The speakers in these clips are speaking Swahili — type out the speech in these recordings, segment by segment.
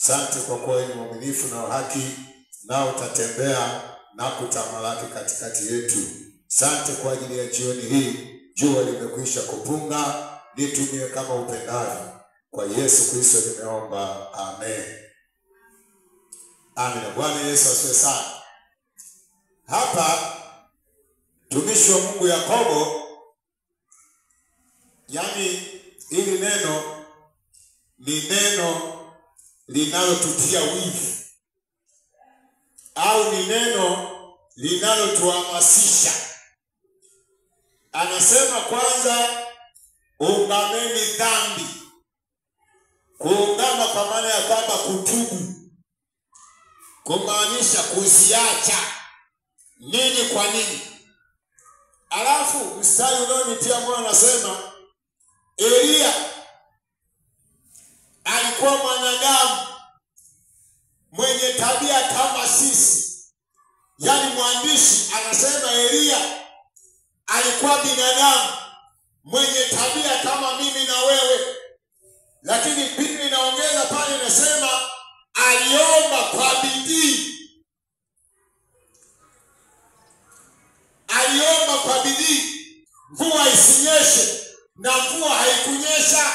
Asante kwa kuwa ni mwaminifu na wa haki, nao utatembea na kutamalaki katikati yetu. Asante kwa ajili ya jioni hii. Jua limekwisha kupunga, nitumie kama upendavyo. Kwa Yesu Kristo nimeomba, amen. Amen. Bwana Yesu asifiwe sana. Hapa mtumishi wa Mungu Yakobo, hili neno ni neno linalotutia wivu, au ni neno linalotuhamasisha. Anasema kwanza, ungameni dhambi. Kuungama kwa maana ya kwamba kutubu, kumaanisha kuziacha. Nini kwa nini? Alafu mstari unaonitia moyo anasema Elia alikuwa mwanadamu mwenye tabia kama sisi. Yaani mwandishi anasema Elia alikuwa binadamu mwenye tabia kama mimi na wewe. Lakini Biblia inaongeza pale, inasema aliomba kwa bidii. Aliomba kwa bidii mvua isinyeshe, na mvua haikunyesha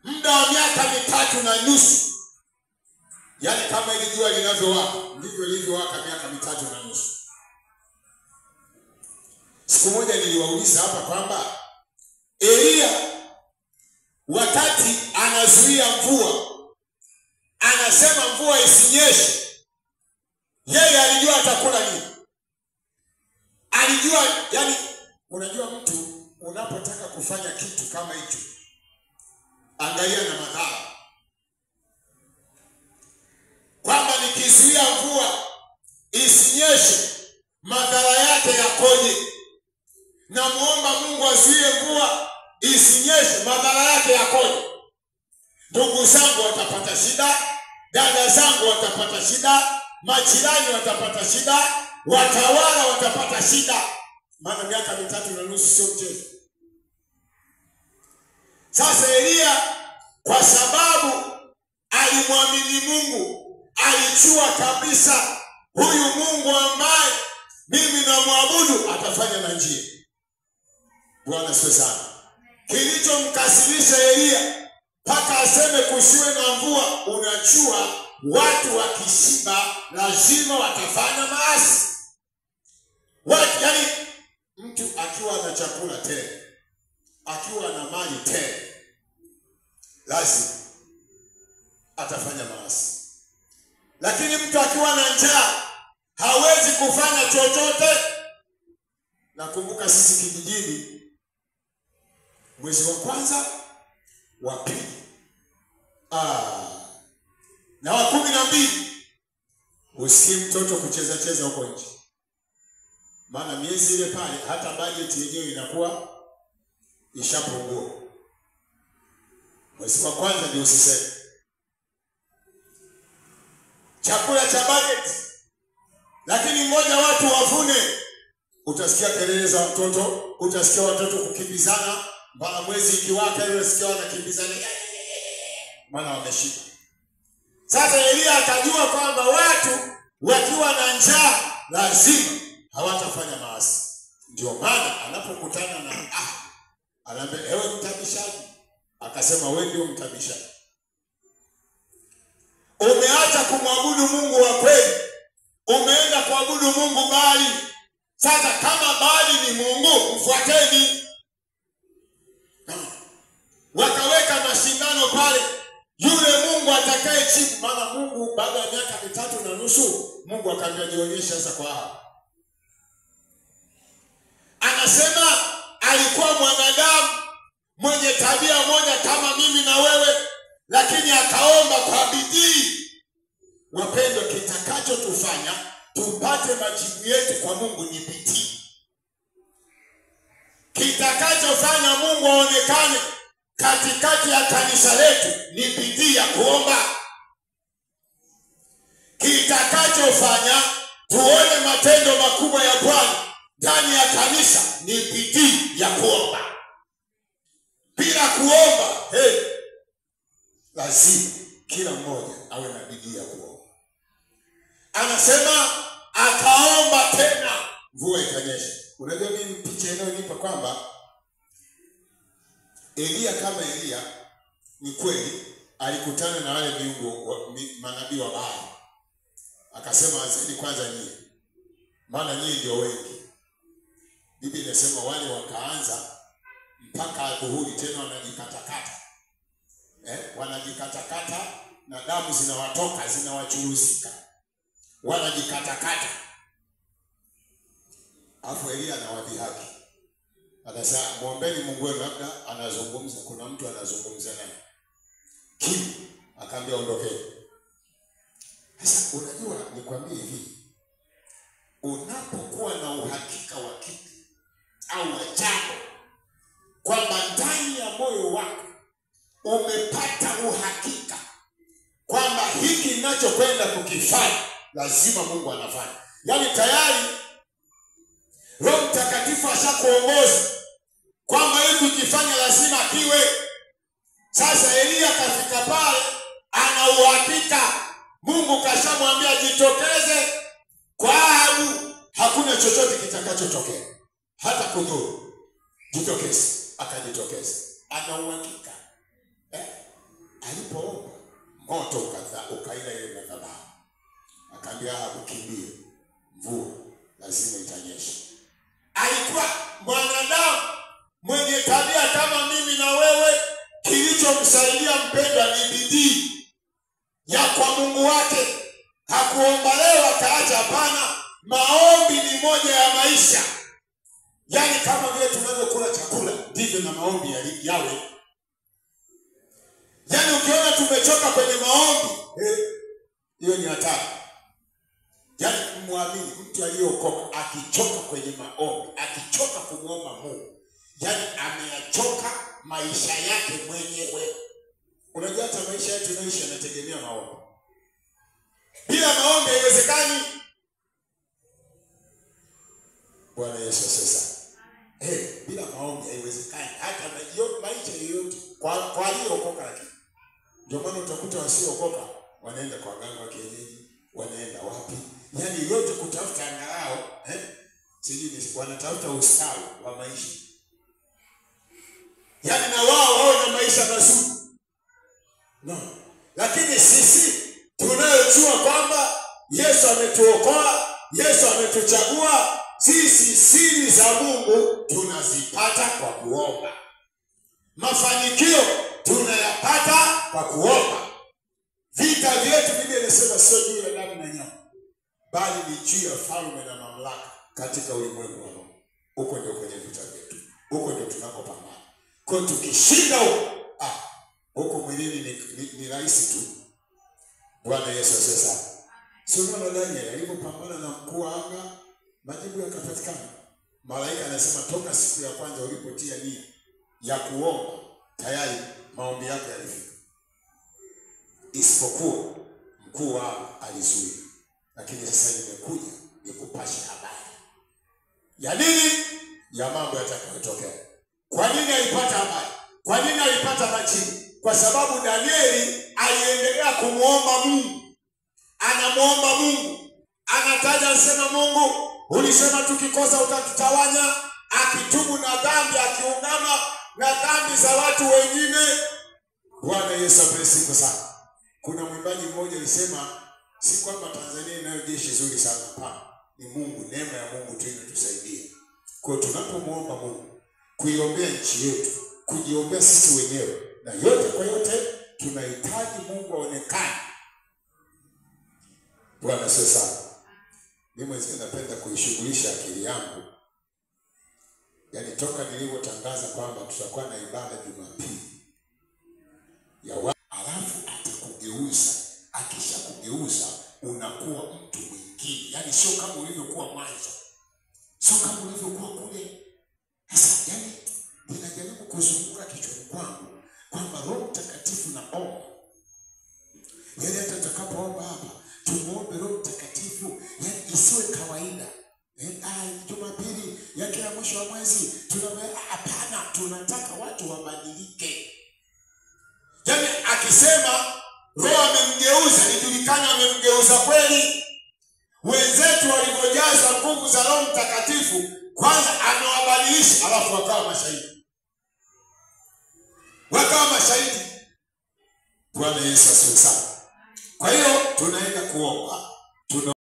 muda wa miaka 3.5. Yaani kama ile jua linavyowaka ndivyo lilivyowaka miaka 3.5. Siku moja niliwauliza hapa kwamba Elia wakati anazuia mvua, anasema mvua isinyeshe, yeye alijua atakula nini? Alijua, yani unajua mtu unapotaka kufanya kitu kama hicho, angalia na madhara. Kwamba nikizuia mvua isinyeshe, madhara yake yakoje? Na muomba Mungu azuie mvua isinyeshe, madhara yake yakoje? Ndugu zangu watapata shida, dada zangu watapata shida, majirani watapata shida, watawala watapata shida. Maana miaka 3.5 sio mchezo. Sasa Elia kwa sababu alimwamini Mungu, alijua kabisa huyu Mungu ambaye mimi namwabudu atafanya na njia. Bwana asifiwe sana. Kilichomkasirisha Elia mpaka aseme kusiwe na mvua, unajua watu wakishiba lazima watafanya maasi. Yaani mtu akiwa na chakula tele, akiwa na mali tele, lazima atafanya maasi. Lakini mtu akiwa na njaa hawezi kufanya chochote. Nakumbuka sisi kijijini, mwezi wa kwanza, wa pili, na wa 12 usikii mtoto kucheza huko nje. Maana miezi ile pale hata bajeti yenyewe inakuwa ishapungua. Mwezi wa kwanza ndio usiseme. Chakula cha bajeti. Lakini mmoja watu wavune, utasikia kelele za watoto, utasikia watoto kukimbizana, mpaka mwezi ikiwaka ile unasikia wanakimbizana. Maana wameshiba. Sasa Elia akajua kwamba watu wakiwa na njaa lazima hawatafanya maasi. Ndio maana anapokutana na anaambia, ewe mtabishaji, akasema wewe ndio mtabishaji. Umeacha kumwabudu Mungu wa kweli, umeenda kuabudu Mungu Baali. Sasa kama Baali ni Mungu, mfuateni. Wakaweka mashindano pale, yule Mungu atakaye chifu. Maana Mungu baada ya miaka 3.5 Mungu akaambia jionyeshe sasa kwa hapa. Anasema alikuwa mwanadamu mwenye tabia moja kama mimi na wewe, lakini akaomba kwa bidii. Wapendwa, kitakachotufanya tupate majibu yetu kwa Mungu ni bidii. Kitakachofanya Mungu aonekane katikati ya kanisa letu ni bidii ya kuomba. Kitakachofanya tuone matendo makubwa ya Bwana ndani ya kanisa ni bidii ya kuomba. Bila kuomba, lazima kila mmoja awe na bidii ya kuomba. Anasema akaomba tena, mvua ikanyesha. Unajua mimi picha inayonipa kwamba Elia kama Elia ni kweli alikutana na wale miungu manabii wa Baali. Akasema azeni kwanza nyie, maana nyie ndio wengi. Biblia inasema wale wakaanza mpaka adhuhuri tena wanajikatakata. Wanajikatakata na damu zinawatoka, zinawachuruzika. Wanajikatakata. Afu Elia anawadhihaki. Anasema muombeni Mungu wenu, labda anazungumza, kuna mtu anazungumza naye. Kim akaambia ondokeni. Sasa unajua nikwambie hivi, unapokuwa na uhakika wa kitu au jambo kwamba ndani ya moyo wako umepata uhakika kwamba hiki ninachokwenda kukifanya lazima Mungu anafanya. Yaani tayari Roho Mtakatifu ashakuongoza kwamba hiki ukifanya lazima kiwe. Sasa Elia kafika pale ana uhakika Mungu kashamwambia jitokeze kwa Ahabu, hakuna chochote kitakachotokea hata kudhuru. Jitokeze. Akajitokeza. Ana uhakika. Alipoomba moto ukaila ile madhabahu. Akaambia Ahabu kimbie, mvua lazima itanyesha. Alikuwa mwanadamu mwenye tabia kama mimi na wewe. Kilichomsaidia mpendwa ni bidii ya kwa Mungu wake. Hakuomba leo akaacha, hapana. Maombi ni moja ya maisha. Yaani kama vile tunavyokula chakula ndivyo na maombi yawe. Yaani ukiona tumechoka kwenye maombi, hiyo ni hatari. Yaani muamini, mtu aliyeokoka akichoka kwenye maombi, akichoka kumuomba Mungu, yaani ameyachoka maisha yake mwenyewe. Unajua hata maisha yetu tunaishi yanategemea maombi. Bila maombi haiwezekani. Bwana Yesu sasa. Bila maombi haiwezekani. Hata maisha yoyote kwa aliyeokoka lakini. Ndio maana utakuta wasiokoka wanaenda kwa waganga wa kienyeji, wanaenda wapi? Yaani yote kutafuta angalau, sijui wanatafuta ustawi wa maisha. Yaani na wao na maisha mazuri. No. Lakini sisi tunayojua kwamba Yesu ametuokoa, Yesu ametuchagua, sisi siri za Mungu tunazipata kwa kuomba. Mafanikio tunayapata kwa kuomba. Vita vyetu Biblia inasema sio juu ya damu na nyama, bali ni juu ya falme na mamlaka katika ulimwengu wa roho. Huko ndio kwenye vita vyetu. Huko ndio tunakopambana. Kwa tukishinda huko mwilini ni rahisi tu. Bwana Yesu sasa. Sio ndio Daniel alipopambana na mkuu wa anga, majibu yakapatikana. Malaika anasema toka siku ya kwanza ulipotia nia ya kuomba, tayari maombi yako yalifika. Isipokuwa mkuu wa anga alizuia. Lakini sasa nimekuja nikupashe habari. Ya nini? Ya mambo yatakayotokea. Kwa nini alipata habari? Kwa nini alipata majibu? Kwa sababu Danieli aliendelea kumuomba Mungu. Anamuomba Mungu. Anataja anasema Mungu, ulisema tukikosa utatutawanya, akitubu na dhambi, akiungama na dhambi za watu wengine. Bwana Yesu asifiwe sana. Kuna mwimbaji mmoja alisema si kwamba Tanzania inayo jeshi zuri sana, hapana. Ni Mungu, neema ya Mungu tu inatusaidia. Kwa tunapomuomba Mungu, kuiombea nchi yetu, kujiombea sisi wenyewe, na yote kwa yote tunahitaji Mungu aonekane. Bwana sasa. Mimi mwenyewe napenda kuishughulisha akili yangu. Yaani toka nilipotangaza kwamba tutakuwa na ibada Jumapili ya alafu atakugeuza. Akishakugeuza unakuwa mtu mwingine. Yaani sio kama ulivyokuwa mwanzo. Sio kama ulivyokuwa kule. Sasa yaani ninajaribu kuzunguka kichwani kwangu kwamba Roho Mtakatifu naomba. Yaani hata tutakapoomba hapa tumuombe Roho Mtakatifu, yaani isiwe kawaida. Jumapili ya kila mwisho wa mwezi hapana, tunataka watu wabadilike. Yaani akisema Roho Shetani amemgeuza kweli. Wenzetu walivyojazwa nguvu za Roho Mtakatifu, kwanza amewabadilisha, alafu wakawa mashahidi. Wakawa mashahidi. Bwana Yesu asifiwe sana. Kwa hiyo tunaenda kuomba.